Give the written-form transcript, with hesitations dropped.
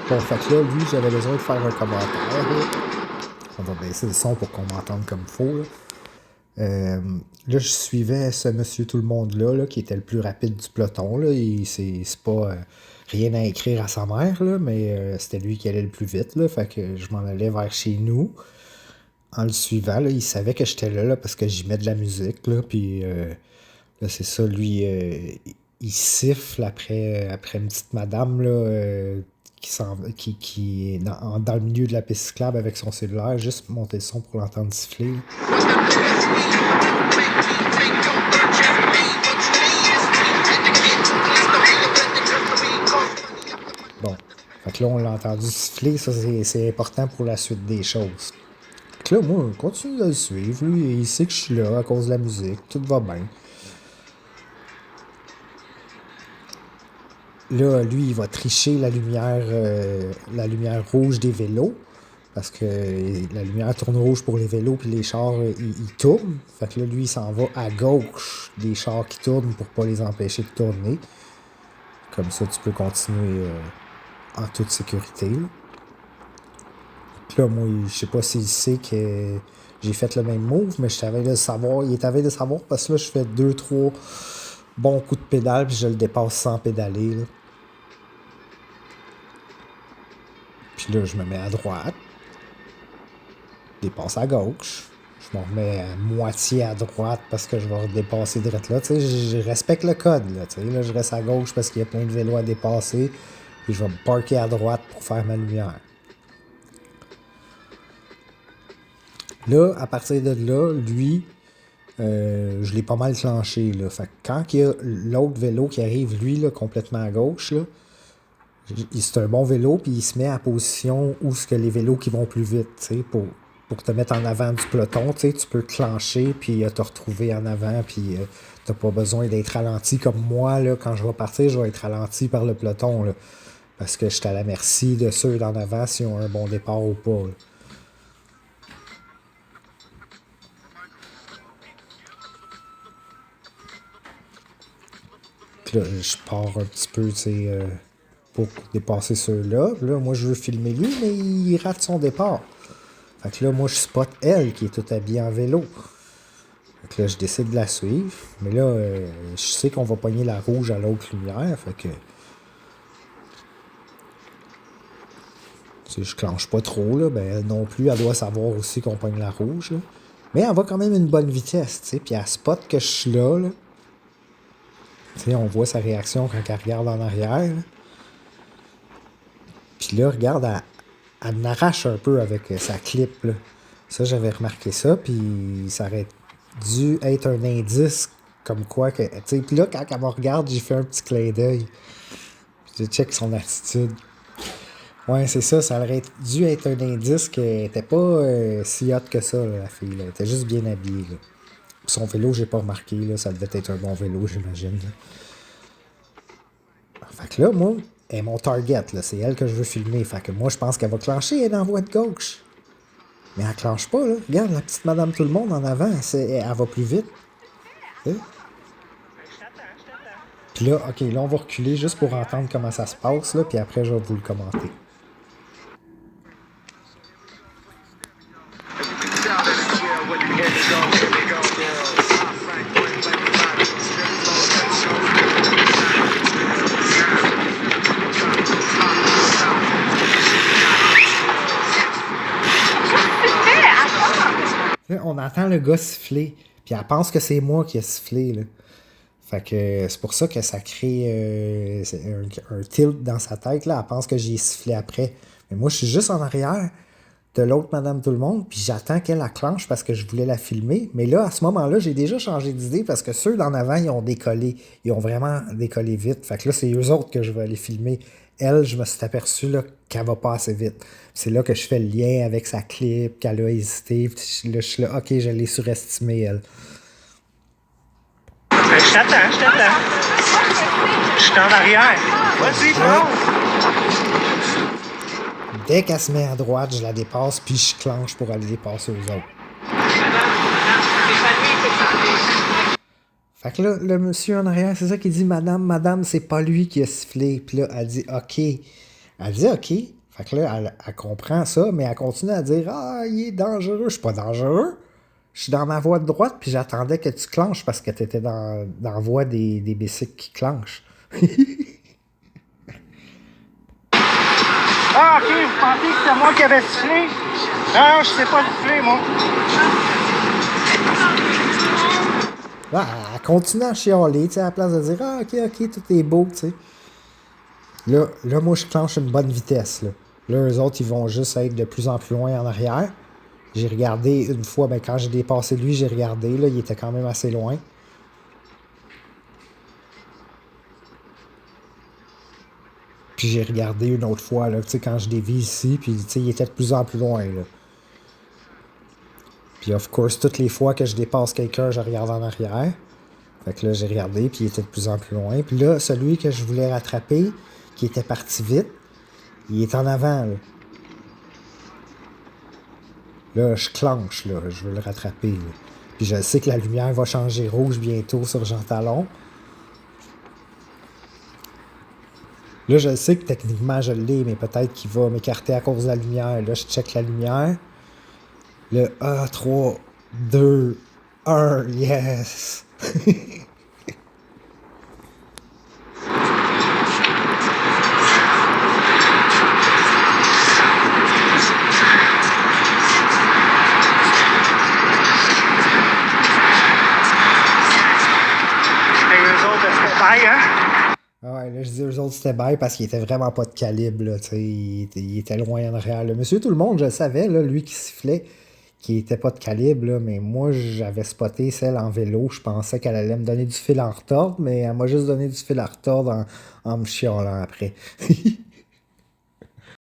Bon, fait que là, lui, j'avais besoin de faire un commentaire. Là. On va baisser le son pour qu'on m'entende comme il faut. Là. Là, je suivais ce monsieur tout le monde-là, là, qui était le plus rapide du peloton. Là. C'est pas rien à écrire à sa mère, là, mais c'était lui qui allait le plus vite. Là, fait que je m'en allais vers chez nous. En le suivant, là, il savait que j'étais là, parce que j'y mets de la musique. Là, puis là, c'est ça, lui, il siffle après une petite madame là, qui est dans le milieu de la piste cyclable avec son cellulaire, juste monter le son pour l'entendre siffler. Bon, fait que là, on l'a entendu siffler, ça c'est important pour la suite des choses. Fait que là, moi, on continue de le suivre, lui, il sait que je suis là à cause de la musique, tout va bien. Là, lui, il va tricher la lumière rouge des vélos. Parce que la lumière tourne rouge pour les vélos, puis les chars, ils tournent. Fait que là, lui, il s'en va à gauche des chars qui tournent pour pas les empêcher de tourner. Comme ça, tu peux continuer en toute sécurité. Là. Puis là, moi, je sais pas s'il sait que j'ai fait le même move, mais je savais de le savoir. Il est avide de savoir parce que là, je fais 2-3 bons coups de pédale, puis je le dépasse sans pédaler. Là. Puis là, je me mets à droite. Dépasse à gauche. Je me remets à moitié à droite parce que je vais redépasser direct là. Tu sais, je respecte le code. Là, tu sais, là, je reste à gauche parce qu'il y a plein de vélos à dépasser. Puis je vais me parker à droite pour faire ma lumière. Là, à partir de là, lui, je l'ai pas mal clenché. Là. Fait que quand il y a l'autre vélo qui arrive, lui, là, complètement à gauche, là, c'est un bon vélo, puis il se met à position où ce que les vélos qui vont plus vite, tu sais, pour te mettre en avant du peloton, tu sais, tu peux clencher, puis te retrouver en avant, puis t'as pas besoin d'être ralenti comme moi, là, quand je vais partir, je vais être ralenti par le peloton, là, parce que je suis à la merci de ceux d'en avant s'ils ont un bon départ ou pas, là. Puis là, je pars un petit peu, tu sais, pour dépasser ceux-là. Là, moi, je veux filmer lui, mais il rate son départ. Fait que là, moi, je spot elle, qui est toute habillée en vélo. Fait que là, je décide de la suivre. Mais là, je sais qu'on va pogner la rouge à l'autre lumière. Fait que... Tu sais, je clenche pas trop, là. Ben, elle non plus, elle doit savoir aussi qu'on pogne la rouge, là. Mais elle va quand même une bonne vitesse, tu sais. Puis elle spot que je suis là, là. Tu sais, on voit sa réaction quand elle regarde en arrière, là. Puis là, regarde, elle m'arrache un peu avec sa clip, là. Ça, j'avais remarqué ça, puis ça aurait dû être un indice comme quoi que... Tu sais, puis là, quand elle me regarde, j'ai fait un petit clin d'œil. Je check son attitude. Ouais, c'est ça, ça aurait dû être un indice qu'elle était pas si hot que ça, là, la fille, là. Elle était juste bien habillée, là. Puis son vélo, j'ai pas remarqué, là. Ça devait être un bon vélo, j'imagine, là. Fait que là, moi, elle est mon target, là. C'est elle que je veux filmer. Fait que moi, je pense qu'elle va clencher, elle est en voie de gauche. Mais elle clenche pas, là. Regarde, la petite madame tout le monde en avant, elle va plus vite. Hein? Puis là, ok, là, on va reculer juste pour entendre comment ça se passe, là. Puis après, je vais vous le commenter. Là, on entend le gars siffler, puis elle pense que c'est moi qui ai sifflé, là. Fait que c'est pour ça que ça crée un tilt dans sa tête, là. Elle pense que j'ai sifflé après. Mais moi, je suis juste en arrière de l'autre Madame Tout-le-Monde, puis j'attends qu'elle acclenche parce que je voulais la filmer. Mais là, à ce moment-là, j'ai déjà changé d'idée parce que ceux d'en avant, ils ont décollé. Ils ont vraiment décollé vite. Fait que là, c'est eux autres que je vais aller filmer. Elle, je me suis aperçu là, qu'elle va pas assez vite. C'est là que je fais le lien avec sa clip, qu'elle a hésité. Puis là, je suis là, ok, je l'ai surestimée, elle. Je t'attends. Je suis en arrière. Vas-y, Dès qu'elle se met à droite, je la dépasse, puis je clenche pour aller dépasser aux autres. Fait que là, le monsieur en arrière, c'est ça qu'il dit, madame, c'est pas lui qui a sifflé. Puis là, elle dit, ok. Elle dit, ok. Fait que là, elle comprend ça, mais elle continue à dire ah, il est dangereux. Je suis pas dangereux. Je suis dans ma voie de droite, puis j'attendais que tu clenches parce que tu étais dans la voie des bicycles qui clenchent. Ah, ok, vous pensez que c'était moi qui avais sifflé? Non, je sais pas siffler, moi. Là, elle continue à chialer, tu sais, à la place de dire ah, ok, tout est beau, tu sais. Là, moi, je clenche une bonne vitesse, là. Là, eux autres, ils vont juste être de plus en plus loin en arrière. J'ai regardé une fois, ben, quand j'ai dépassé lui, j'ai regardé, là, il était quand même assez loin. Puis j'ai regardé une autre fois, là, tu sais, quand je dévie ici, puis, tu sais, il était de plus en plus loin, là. Puis, of course, toutes les fois que je dépasse quelqu'un, je regarde en arrière. Fait que là, j'ai regardé, puis il était de plus en plus loin. Puis là, celui que je voulais rattraper, qui était parti vite, il est en avant, là. Là, je clenche, là, je veux le rattraper, là. Puis je sais que la lumière va changer rouge bientôt sur Jean Talon. Là, je sais que techniquement, je l'ai, mais peut-être qu'il va m'écarter à cause de la lumière. Là, je check la lumière. Le 3, 2, 1, yes! Et eux autres, c'était pareil, hein? Ah ouais, là, je dis eux autres, c'était bête parce qu'il était vraiment pas de calibre, là, tu sais, il était loin en arrière. Le monsieur, tout le monde, je le savais, là, lui qui sifflait, qui était pas de calibre, là, mais moi, j'avais spoté celle en vélo. Je pensais qu'elle allait me donner du fil en retordre, mais elle m'a juste donné du fil en retordre en me chialant après.